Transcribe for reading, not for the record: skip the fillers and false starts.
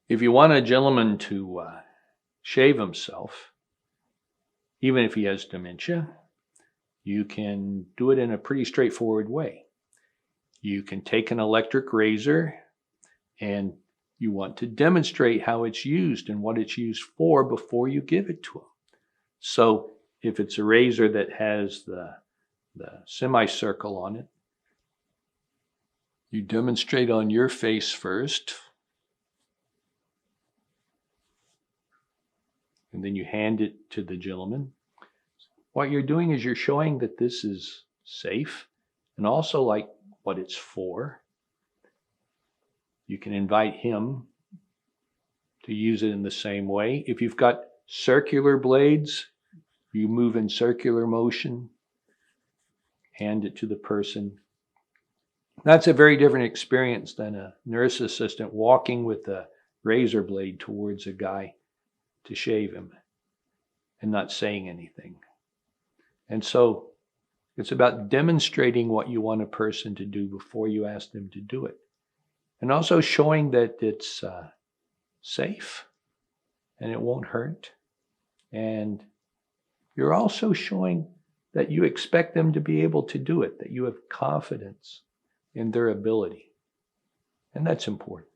If you want a gentleman to shave himself, even if he has dementia, you can do it in a pretty straightforward way. You can take an electric razor and you want to demonstrate how it's used and what it's used for before you give it to him. So if it's a razor that has the semicircle on it, you demonstrate on your face first, and then you hand it to the gentleman. What you're doing is you're showing that this is safe and also like what it's for. You can invite him to use it in the same way. If you've got circular blades, you move in circular motion, hand it to the person. That's a very different experience than a nurse assistant walking with a razor blade towards a guy to shave him and not saying anything. And so it's about demonstrating what you want a person to do before you ask them to do it. And also showing that it's safe and it won't hurt. And you're also showing that you expect them to be able to do it, that you have confidence in their ability. And that's important.